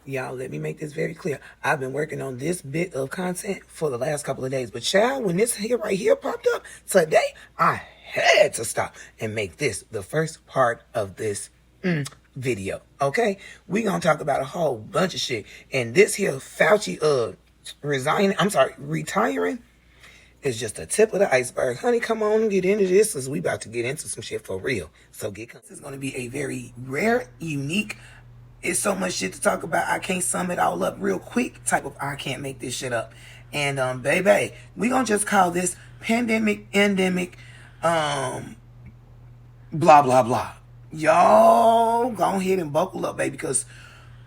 Y'all, let me make this very clear. I've been working on this bit of content for the last couple of days. But child, when this here right here popped up today, I had to stop and make this the first part of this video. Okay? We gonna talk about a whole bunch of shit. And this here Fauci retiring is just the tip of the iceberg. Honey, come on and get into this, because we about to get into some shit for real. So this is gonna be a very rare, unique, it's so much shit to talk about, I can't sum it all up real quick type of I can't make this shit up. And baby, we gonna just call this pandemic, endemic, blah blah blah. Y'all go ahead and buckle up, baby, because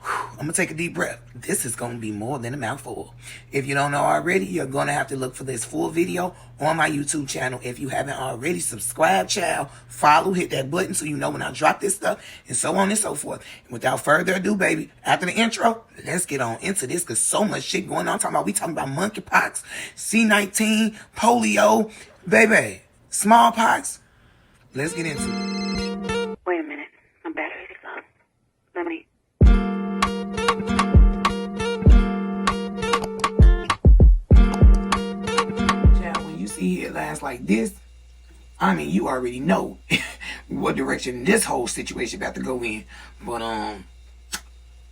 I'm gonna take a deep breath. This is gonna be more than a mouthful. If you don't know already, you're gonna have to look for this full video on my YouTube channel. If you haven't already, subscribe, child, follow, hit that button so you know when I drop this stuff, and so on and so forth. And without further ado, baby, after the intro, let's get on into this, because so much shit going on. We talking about monkeypox, C-19, polio, baby, smallpox. Let's get into it. Wait a minute, my battery's low. Let me. See it last like this, I mean, you already know what direction this whole situation about to go in. But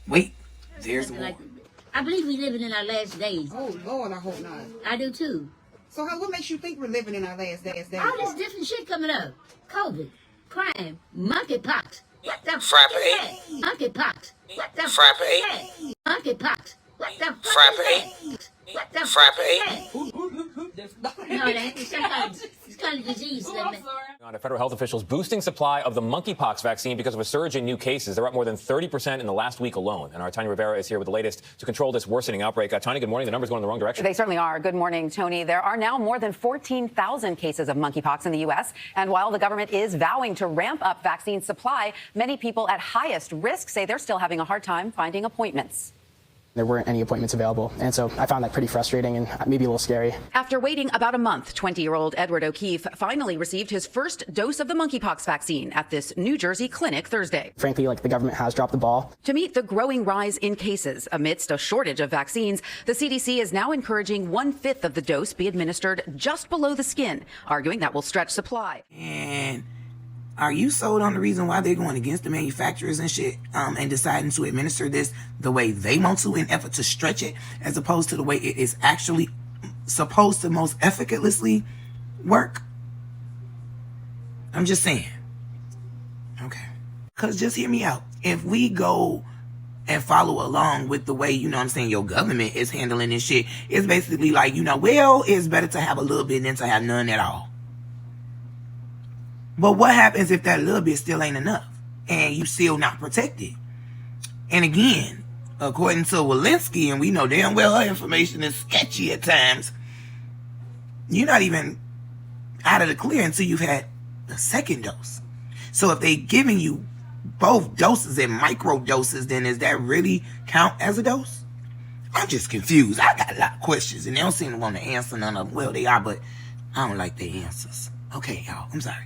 wait, there's more. I believe we're living in our last days. Oh Lord, I hope not. I do too. So what makes you think we're living in our last days? All this different shit coming up. COVID, crime, monkeypox. What the Frappe? Monkeypox. What the Frappe? Monkeypox. What the Frappe? What the Frappe? No, it's kind of disease. On a federal health officials boosting supply of the monkeypox vaccine because of a surge in new cases. They're up more than 30% in the last week alone. And our Tanya Rivera is here with the latest to control this worsening outbreak. Tanya, good morning. The numbers going in the wrong direction. They certainly are. Good morning, Tony. There are now more than 14,000 cases of monkeypox in the U.S. And while the government is vowing to ramp up vaccine supply, many people at highest risk say they're still having a hard time finding appointments. There weren't any appointments available, and so I found that pretty frustrating and maybe a little scary. After waiting about a month, 20-year-old Edward O'Keefe finally received his first dose of the monkeypox vaccine at this New Jersey clinic Thursday. Frankly, the government has dropped the ball. To meet the growing rise in cases amidst a shortage of vaccines, the CDC is now encouraging 1/5 of the dose be administered just below the skin, arguing that will stretch supply. And are you sold on the reason why they're going against the manufacturers and shit, and deciding to administer this the way they want to in effort to stretch it, as opposed to the way it is actually supposed to most effortlessly work? I'm just saying. Okay. Because just hear me out. If we go and follow along with the way, your government is handling this shit, it's basically like, well, it's better to have a little bit than to have none at all. But what happens if that little bit still ain't enough and you still not protected? And again, according to Walensky, and we know damn well her information is sketchy at times, you're not even out of the clear until you've had the second dose. So if they giving you both doses in micro doses, then does that really count as a dose? I'm just confused. I got a lot of questions and they don't seem to want to answer none of them. Well, they are, but I don't like their answers. Okay, y'all, I'm sorry.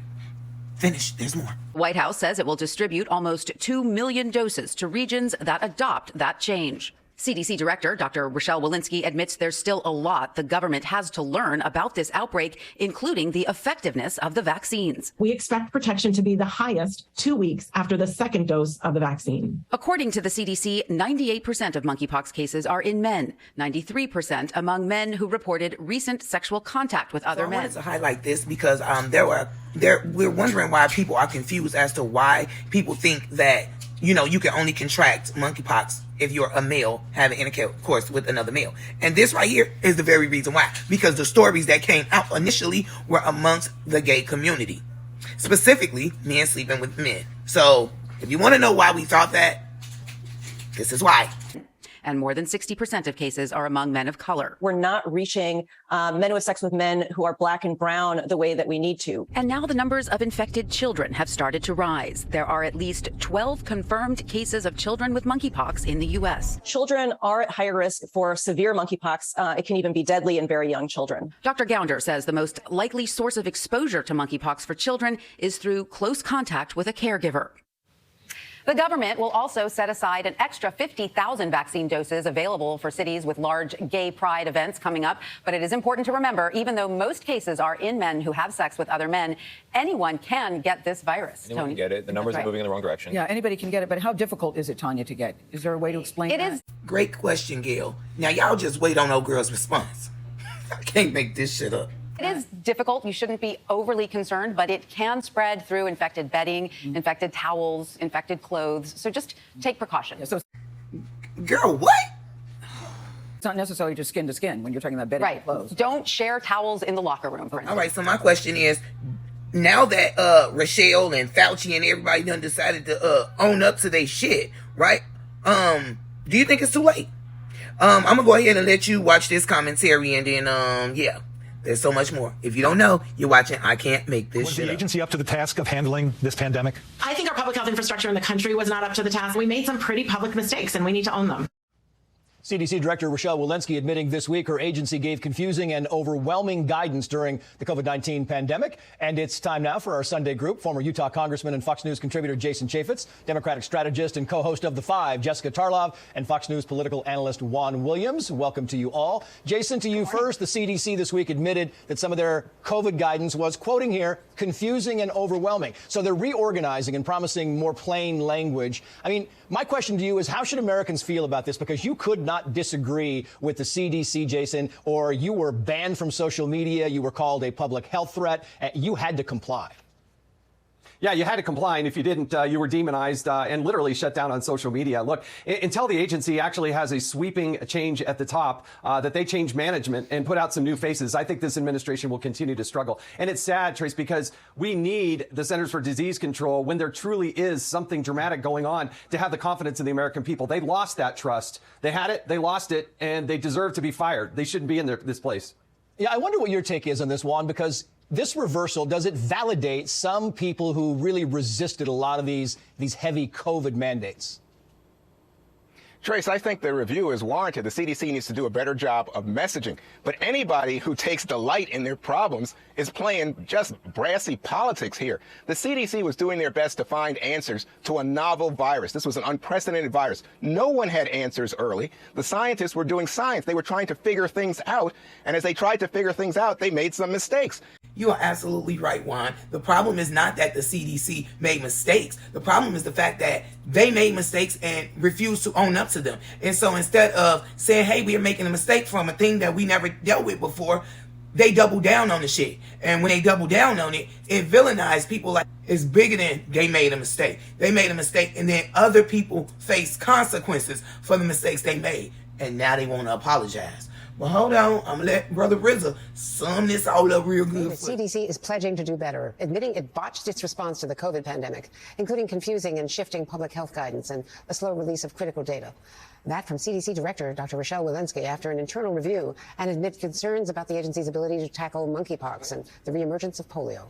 Finish. There's more. White House says it will distribute almost 2 million doses to regions that adopt that change. CDC Director Dr. Rochelle Walensky admits there's still a lot the government has to learn about this outbreak, including the effectiveness of the vaccines. We expect protection to be the highest 2 weeks after the second dose of the vaccine. According to the CDC, 98% of monkeypox cases are in men, 93% among men who reported recent sexual contact with other men. I wanted to highlight this because we're wondering why people are confused as to why people think that, you can only contract monkeypox if you're a male having intercourse with another male. And this right here is the very reason why. Because the stories that came out initially were amongst the gay community. Specifically, men sleeping with men. So, if you want to know why we thought that, this is why. And more than 60% of cases are among men of color. We're not reaching men who have sex with men who are black and brown the way that we need to. And now the numbers of infected children have started to rise. There are at least 12 confirmed cases of children with monkeypox in the U.S. Children are at higher risk for severe monkeypox. It can even be deadly in very young children. Dr. Gounder says the most likely source of exposure to monkeypox for children is through close contact with a caregiver. The government will also set aside an extra 50,000 vaccine doses available for cities with large gay pride events coming up. But it is important to remember, even though most cases are in men who have sex with other men, anyone can get this virus. Anyone Tony? can get it. The numbers are moving in the wrong direction. Yeah, anybody can get it, but how difficult is it, Tanya, to get? Is there a way to explain It that? is. Great question, Gail. Now, y'all just wait on old girl's response. I can't make this shit up. It is difficult. You shouldn't be overly concerned, but it can spread through infected bedding, infected towels, infected clothes. So just take precaution. Yeah, so Girl, what? it's not necessarily just skin to skin when you're talking about bedding Right. and clothes. Don't share towels in the locker room, for All instance. right, so my question is, now that Rochelle and Fauci and everybody done decided to own up to their shit, right? Do you think it's too late? I'm gonna go ahead and let you watch this commentary, and then yeah, there's so much more. If you don't know, you're watching I Can't Make This Was Shit the Up. agency up to the task of handling this pandemic? I think our public health infrastructure in the country was not up to the task. We made some pretty public mistakes, and we need to own them. CDC Director Rochelle Walensky admitting this week her agency gave confusing and overwhelming guidance during the COVID-19 pandemic. And it's time now for our Sunday group. Former Utah Congressman and Fox News contributor Jason Chaffetz, Democratic strategist and co-host of The Five, Jessica Tarlov, and Fox News political analyst Juan Williams. Welcome to you all. Jason, to you first. The CDC this week admitted that some of their COVID guidance was, quoting here, confusing and overwhelming. So they're reorganizing and promising more plain language. I mean, my question to you is, how should Americans feel about this? Because you could not disagree with the CDC, Jason, or you were banned from social media. You were called a public health threat. You had to comply. Yeah, you had to comply, and if you didn't, you were demonized and literally shut down on social media. Look, until the agency actually has a sweeping change at the top, that they change management and put out some new faces, I think this administration will continue to struggle. And it's sad, Trace, because we need the Centers for Disease Control, when there truly is something dramatic going on, to have the confidence in the American people. They lost that trust. They had it, they lost it, and they deserve to be fired. They shouldn't be in this place. Yeah, I wonder what your take is on this, Juan, because this reversal, does it validate some people who really resisted a lot of these heavy COVID mandates? Trace, I think the review is warranted. The CDC needs to do a better job of messaging. But anybody who takes delight in their problems is playing just brassy politics here. The CDC was doing their best to find answers to a novel virus. This was an unprecedented virus. No one had answers early. The scientists were doing science. They were trying to figure things out. And as they tried to figure things out, they made some mistakes. You are absolutely right, Juan. The problem is not that the CDC made mistakes. The problem is the fact that they made mistakes and refused to own up to them. And so instead of saying, hey, we are making a mistake from a thing that we never dealt with before, they double down on the shit. And when they double down on it, it villainized people like it's bigger than they made a mistake. They made a mistake, and then other people face consequences for the mistakes they made. And now they want to apologize. Well, hold on. I'm going to let Brother RZA sum this all up real good. The CDC is pledging to do better, admitting it botched its response to the COVID pandemic, including confusing and shifting public health guidance and a slow release of critical data. That from CDC Director Dr. Rochelle Walensky after an internal review, and amid concerns about the agency's ability to tackle monkeypox and the reemergence of polio.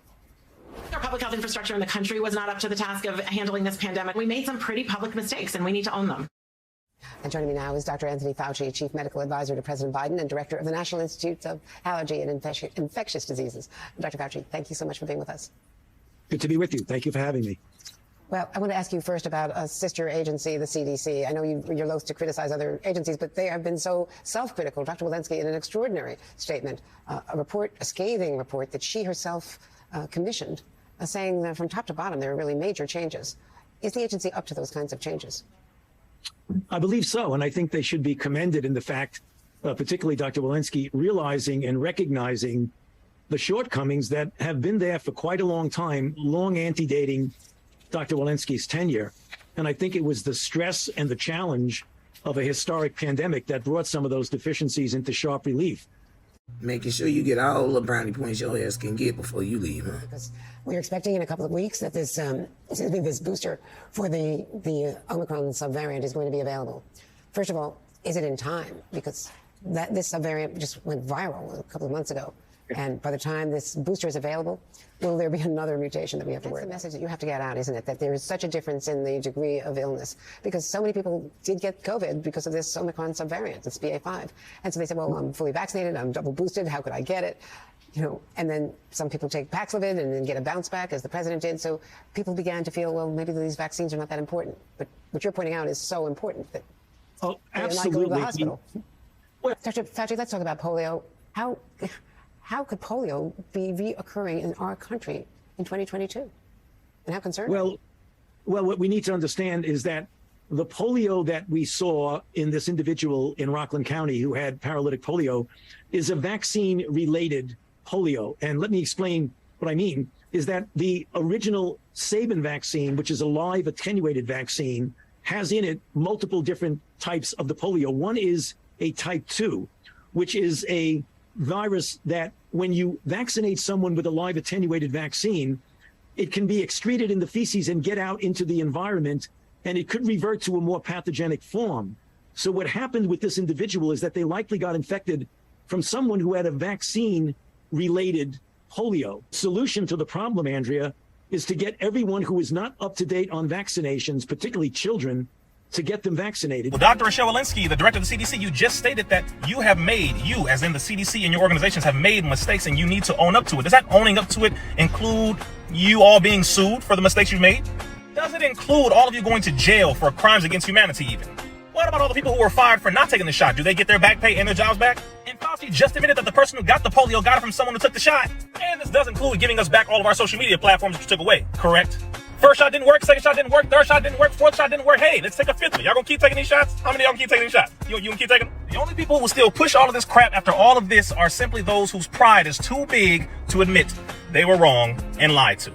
Our public health infrastructure in the country was not up to the task of handling this pandemic. We made some pretty public mistakes, and we need to own them. And joining me now is Dr. Anthony Fauci, Chief Medical Advisor to President Biden and Director of the National Institute of Allergy and Infectious Diseases. Dr. Fauci, thank you so much for being with us. Good to be with you. Thank you for having me. Well, I want to ask you first about a sister agency, the CDC. I know you're loath to criticize other agencies, but they have been so self-critical. Dr. Walensky, in an extraordinary statement, a scathing report that she herself commissioned, saying that from top to bottom there are really major changes. Is the agency up to those kinds of changes? I believe so, and I think they should be commended in the fact, particularly Dr. Walensky, realizing and recognizing the shortcomings that have been there for quite a long time, long antedating Dr. Walensky's tenure. And I think it was the stress and the challenge of a historic pandemic that brought some of those deficiencies into sharp relief. Making sure you get all the brownie points your ass can get before you leave, huh? Because we're expecting in a couple of weeks that this booster for the Omicron subvariant is going to be available. First of all, is it in time? Because this subvariant just went viral a couple of months ago. And by the time this booster is available, will there be another mutation that we have to worry about? That's the message that you have to get out, isn't it? That there is such a difference in the degree of illness. Because so many people did get COVID because of this Omicron subvariant, this BA.5. And so they said, well, I'm fully vaccinated, I'm double boosted, how could I get it? You know, and then some people take Paxlovid and then get a bounce back, as the president did. So people began to feel, well, maybe these vaccines are not that important. But what you're pointing out is so important that they're not going to the hospital. Well, Dr. Fauci, let's talk about polio. How could polio be reoccurring in our country in 2022? And how concerning? Well, what we need to understand is that the polio that we saw in this individual in Rockland County who had paralytic polio is a vaccine-related polio. And let me explain what I mean, is that the original Sabin vaccine, which is a live attenuated vaccine, has in it multiple different types of the polio. One is a type 2, which is a virus that when you vaccinate someone with a live attenuated vaccine, it can be excreted in the feces and get out into the environment, and it could revert to a more pathogenic form. So what happened with this individual is that they likely got infected from someone who had a vaccine-related polio. Solution to the problem, Andrea, is to get everyone who is not up to date on vaccinations, particularly children, to get them vaccinated. Well, Dr. Rochelle Walensky, the director of the CDC, you just stated that you, as in the CDC and your organizations, have made mistakes and you need to own up to it. Does that owning up to it include you all being sued for the mistakes you've made? Does it include all of you going to jail for crimes against humanity even? What about all the people who were fired for not taking the shot? Do they get their back pay and their jobs back? And Fauci just admitted that the person who got the polio got it from someone who took the shot. And this does include giving us back all of our social media platforms that you took away, correct? First shot didn't work, second shot didn't work, third shot didn't work, fourth shot didn't work. Hey, let's take a fifth one. Y'all gonna keep taking these shots? How many of y'all gonna keep taking these shots? You gonna keep taking them? The only people who will still push all of this crap after all of this are simply those whose pride is too big to admit they were wrong and lied to.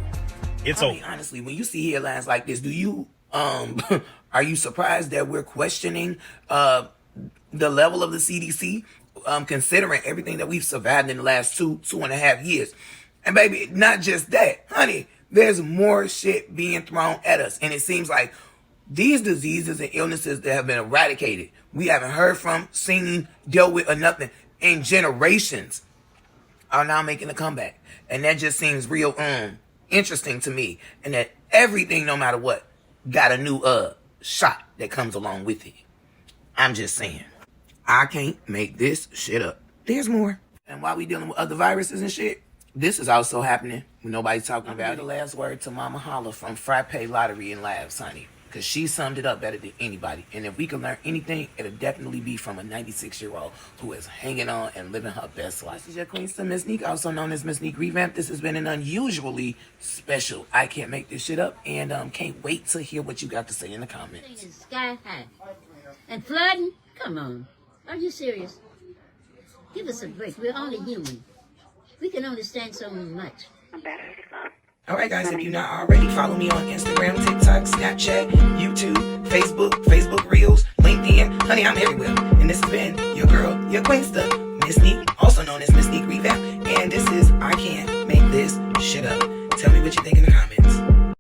It's over. Honestly, when you see headlines like this, do you are you surprised that we're questioning the level of the CDC, considering everything that we've survived in the last two and a half years? And baby, not just that, honey, there's more shit being thrown at us. And it seems like these diseases and illnesses that have been eradicated, we haven't heard from, seen, dealt with, or nothing in generations, are now making a comeback. And that just seems real interesting to me. And that everything, no matter what, got a new shot that comes along with it. I'm just saying, I can't make this shit up. There's more. And while we dealing with other viruses and shit, this is also happening when nobody's talking about it. The last word to Mama Holla from Frappe Lottery and Labs, honey, because she summed it up better than anybody. And if we can learn anything, it'll definitely be from a 96-year-old who is hanging on and living her best life. This is your queen, Msnique, also known as Msniquerevamp. This has been an unusually special I Can't Make This Shit Up, and can't wait to hear what you got to say in the comments. Sky high. And flooding? Come on. Are you serious? Give us a break. We're only human. We can understand so much. I'm battery low. All right, guys, if you're not already, follow me on Instagram, TikTok, Snapchat, YouTube, Facebook Reels, LinkedIn. Honey, I'm everywhere. And this has been your girl, your queenster, Msnique, also known as Msniquerevamp. And this is I Can't Make This Shit Up. Tell me what you think in the comments.